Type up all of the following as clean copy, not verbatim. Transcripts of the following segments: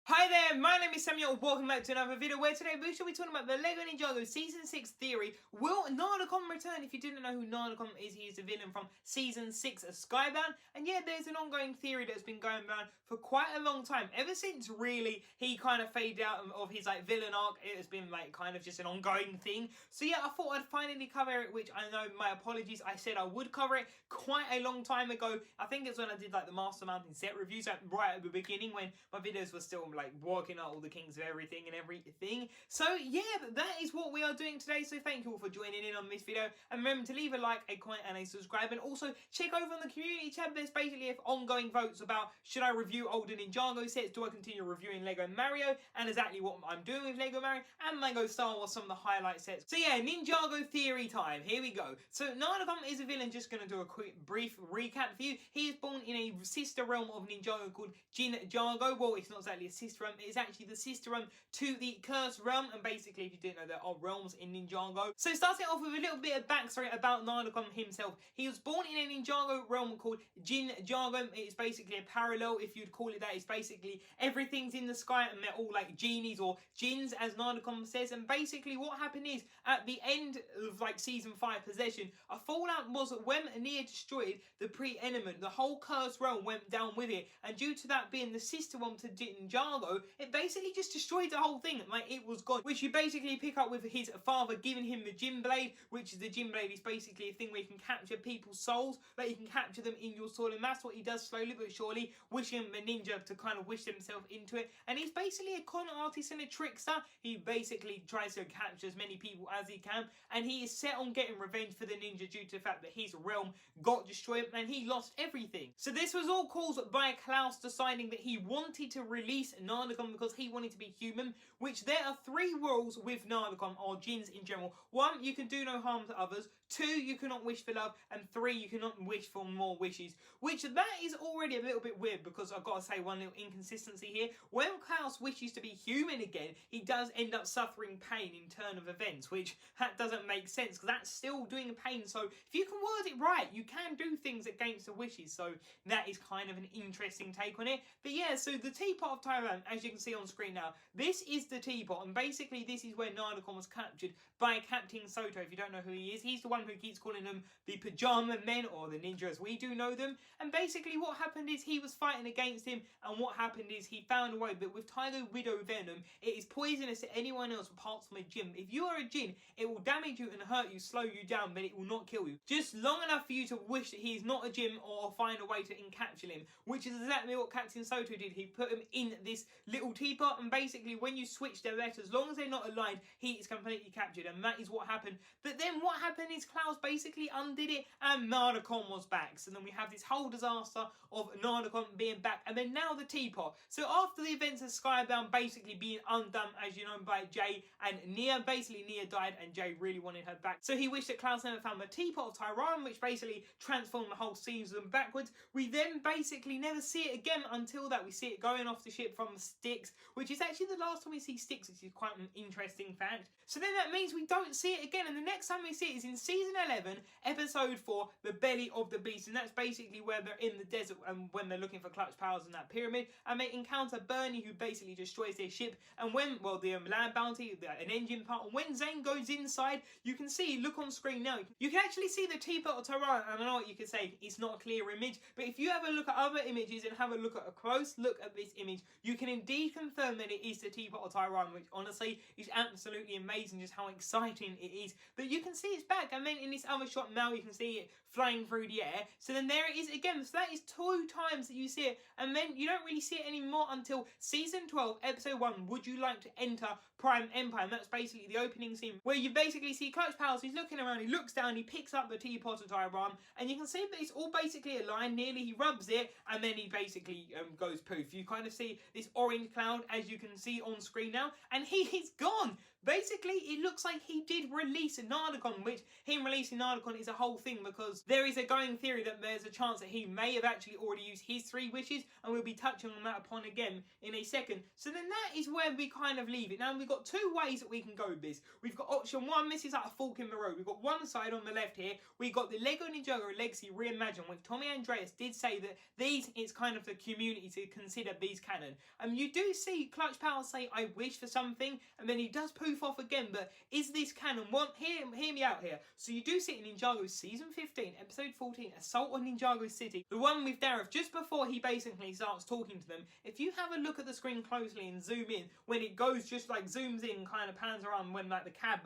Hi there, my name is Samuel, welcome back to another video where today we shall be talking about the LEGO Ninjago Season 6 theory. Will Nadakhan return? If you didn't know who Nadakhan is, he is the villain from Season 6 of Skybound. And yeah, there's an ongoing theory that's been going around for quite a long time. Ever since really he kind of faded out of his villain arc, it has been kind of just an ongoing thing. So yeah, I thought I'd finally cover it, which I know, my apologies, I said I would cover it quite a long time ago. I think it's when I did the Master Mountain set reviews, right at the beginning when my videos were still working out all the kinks of everything and everything. So yeah, that is what we are doing today. So thank you all for joining in on this video, and remember to leave a like, a comment and a subscribe, and also check over on the community tab. There's basically ongoing votes about should I review older Ninjago sets, do I continue reviewing Lego Mario, and exactly what I'm doing with Lego Mario and Lego Star Wars, some of the highlight sets. So yeah, Ninjago theory time, here we go. So Nadakhan is a villain. Just going to do a quick brief recap for you. He is born in a sister realm of Ninjago called Ninjago. Well, it's not exactly a sister realm, it's actually the sister realm to the Cursed Realm, and basically, if you didn't know, there are realms in Ninjago. So starting off with a little bit of backstory about Nadakhan himself. He was born in a Ninjago realm called Ninjago. It's basically a parallel, if you'd call it that. It's basically everything's in the sky and they're all like genies or jinns, as Nadakhan says. And basically what happened is, at the end of Season 5 Possession, a fallout was when Nia destroyed the pre-element, the whole Cursed Realm went down with it, and due to that being the sister realm to Ninjago, it basically just destroyed the whole thing, it was gone. Which you basically pick up with his father giving him the Jin Blade, which is the Jin Blade is basically a thing where you can capture people's souls, you can capture them in your soul, and that's what he does slowly but surely, wishing the ninja to kind of wish themselves into it. And he's basically a con artist and a trickster. He basically tries to capture as many people as he can, and he is set on getting revenge for the ninja due to the fact that his realm got destroyed and he lost everything. So this was all caused by Klaus deciding that he wanted to release Nadakhan because he wanted to be human, which there are 3 rules with Nadakhan, or jinns in general. 1, you can do no harm to others. 2, you cannot wish for love. And 3, you cannot wish for more wishes. Which that is already a little bit weird, because I've got to say one little inconsistency here. When Klaus wishes to be human again, he does end up suffering pain in turn of events, which that doesn't make sense, because that's still doing pain. So if you can word it right, you can do things against the wishes. So that is kind of an interesting take on it. But yeah, so the Teapot of Tyrant, as you can see on screen now, this is the Teapot, and basically this is where Nadakhan was captured by Captain Soto. If you don't know who he is, he's the one who keeps calling them the Pajama Men, or the ninja as we do know them. And basically what happened is he was fighting against him, and what happened is he found a way, but with Tiger Widow Venom, it is poisonous to anyone else apart from a Jinn. If you are a Jinn, it will damage you and hurt you, slow you down, but it will not kill you. Just long enough for you to wish that he is not a Jinn, or find a way to encapsulate him, which is exactly what Captain Soto did. He put him in this little teapot, and basically when you switch their letters, as long as they're not aligned, he is completely captured, and that is what happened. But then what happened is Klaus basically undid it, and Nadakhan was back. So then we have this whole disaster of Nadakhan being back, and then now the teapot. So after the events of Skybound basically being undone, as you know, by Jay and Nia, basically Nia died and Jay really wanted her back, so he wished that Klaus never found the Teapot of Tyran, which basically transformed the whole season backwards. We then basically never see it again until that we see it going off the ship from Styx, which is actually the last time we see Styx, which is quite an interesting fact. So then that means we don't see it again, and the next time we see it is in Season 11, Episode 4, The Belly of the Beast, and that's basically where they're in the desert and when they're looking for clutch powers in that pyramid, and they encounter Bernie, who basically destroys their ship, and when, well, the land bounty, an engine part, and when Zane goes inside, you can see, look on screen now, you can actually see the Teapot of Tyran, and I know what you could say, it's not a clear image, but if you have a look at other images and have a look at a close look at this image, you can indeed confirm that it is the Teapot of Tyran, which honestly is absolutely amazing, just how exciting it is. But you can see it's back, and then in this other shot now you can see it flying through the air, so then there it is again. So that is 2 times that you see it, and then you don't really see it anymore until Season 12, Episode 1, Would You Like to Enter Prime Empire? And that's basically the opening scene where you basically see Clutch Powers. He's looking around, he looks down, he picks up the Teapot of Tyran, and you can see that it's all basically aligned nearly. He rubs it, and then he basically goes poof. You kind of see this orange cloud, as you can see on screen now, and he is gone. basically it looks like he did release Nadakhan, which him releasing Nadakhan is a whole thing because there is a going theory that there's a chance that he may have actually already used his 3 wishes, and we'll be touching on that upon again in a second. So then that is where we kind of leave it. Now we've got 2 ways that we can go with this. We've got option 1, this is like a fork in the road. We've got one side on the left here, we got the Lego Ninjago Legacy Reimagined, which Tommy Andreas did say that these, it's kind of the community to consider these canon. You do see Clutch Power say, I wish for something, and then he does poof off again, but is this canon? Well, hear me out here. So you do see it in Ninjago Season 15, Episode 14, Assault on Ninjago City, the one with Dareth, just before he basically starts talking to them. If you have a look at the screen closely and zoom in, when it goes just like zooms in, kind of pans around when like the cab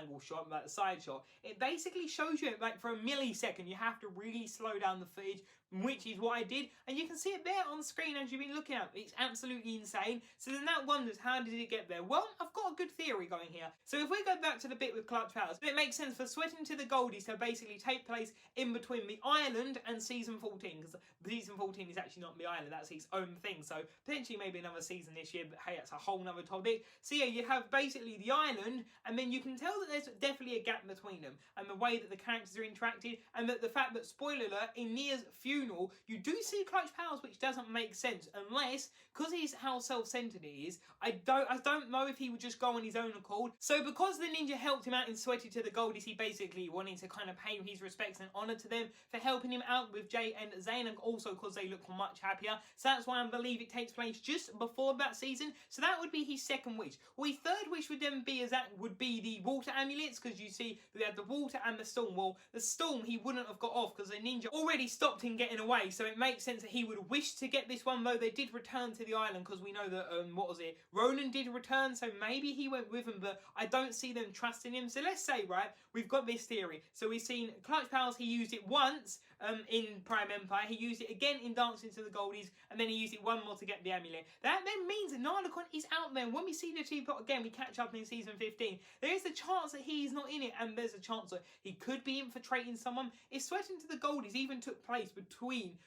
angle shot, like the side shot, it basically shows you like for a millisecond you have to really slow down the footage, which is what I did, and you can see it there on screen as you've been looking at it. It's absolutely insane. So then that wonders, how did it get there? Well, I've got a good theory going here. So if we go back to the bit with Clutch Powers, it makes sense for Sweating to the Goldies to basically take place in between the island and Season 14, because Season 14 is actually not the island, that's its own thing. So potentially maybe another season this year, but hey, that's a whole nother topic. So yeah, you have basically the island, and then you can tell that there's definitely a gap between them, and the way that the characters are interacted, and that the fact that, spoiler alert, in Nia's funeral, you do see Clutch Powers, which doesn't make sense unless, because he's how self-centered he is, I don't know if he would just go on his own accord. So because the ninja helped him out in Sweaty to the Goldies, he basically wanted to kind of pay his respects and honour to them for helping him out with Jay and Zayn, and also because they look much happier. So that's why I believe it takes place just before that season. So that would be his second wish. Well, his third wish would then be, would be the water amulets, because you see we had the water and the storm. Well, the storm he wouldn't have got off because the ninja already stopped him getting away. So it makes sense that he would wish to get this one, though they did return to the island, because we know that, what was it, Ronan did return, so maybe he went with him, but I don't see them trusting him. So let's say, right, we've got this theory. So we've seen Clutch Powers, he used it once in Prime Empire, he used it again in Dancing to the Goldies, and then he used it one more to get the amulet. That then means that Nadakhan is out there. When we see the Teapot again, we catch up in Season 15, there is a chance that he's not in it, and there's a chance that he could be infiltrating someone. If Sweating to the Goldies even took place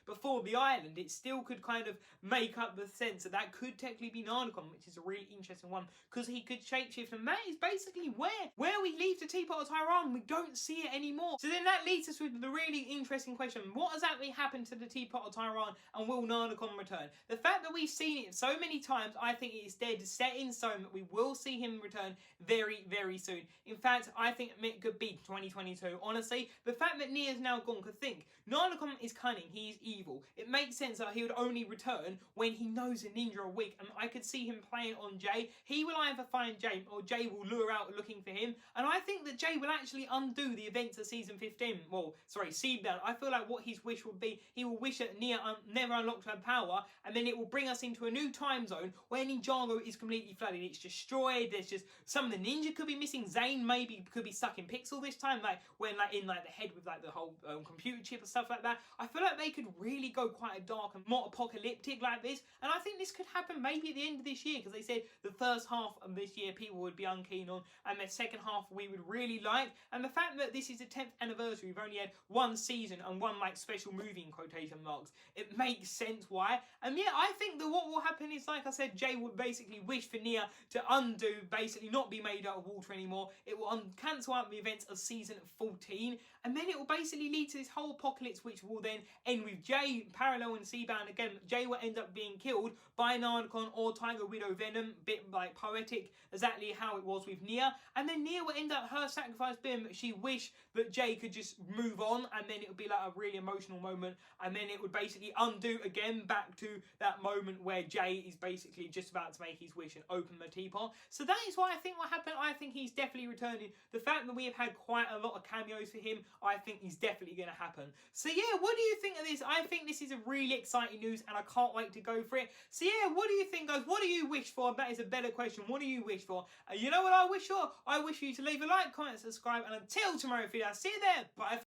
before the island, it still could kind of make up the sense that that could technically be Nadakhan, which is a really interesting one, because he could shapeshift, and that is basically where we leave the Teapot of Tyran. We don't see it anymore. So then that leads us with the really interesting question: what exactly happened to the Teapot of Tyran, and will Nadakhan return? The fact that we've seen it so many times, I think it is dead set in stone that we will see him return very, very soon. In fact, I think it could be 2022. Honestly, the fact that Nia's now gone, could think Nadakhan is cunning, he is evil. It makes sense that he would only return when he knows a ninja are weak, and I could see him playing on Jay. He will either find Jay, or Jay will lure out looking for him, and I think that Jay will actually undo the events of Season 15. Well, sorry, Seedbound. I feel like what his wish would be, he will wish that Nia never unlocked her power, and then it will bring us into a new time zone where Ninjago is completely flooded. It's destroyed. There's just some of the ninja could be missing. Zayn maybe could be stuck in Pixel this time, like when like in like the head with like the whole computer chip and stuff like that. I feel like they could really go quite a dark and more apocalyptic like this, and I think this could happen maybe at the end of this year, because they said the first half of this year people would be unkeen on, and the second half we would really like. And the fact that this is the 10th anniversary, we've only had one season and one like special movie in quotation marks, it makes sense why. And yeah, I think that what will happen is, like I said, Jay would basically wish for Nia to undo, basically not be made out of water anymore. It will cancel out the events of Season 14, and then it will basically lead to this whole apocalypse, which will then end with Jay parallel and Seabound again. Jay will end up being killed by Nadakhan or Tiger Widow Venom, bit like poetic, exactly how it was with Nia. And then Nia will end up her sacrifice being that she wished that Jay could just move on, and then it would be like a really emotional moment, and then it would basically undo again back to that moment where Jay is basically just about to make his wish and open the teapot. So that is what I think will happen. I think he's definitely returning. The fact that we have had quite a lot of cameos for him, I think he's definitely going to happen. So yeah, what do you think of this? I think this is a really exciting news, and I can't wait to go for it. So yeah, what do you think, guys? What do you wish for? That is a better question. What do you wish for? You know what I wish for? I wish you to leave a like, comment, subscribe, and until tomorrow, I'll see you there. Bye.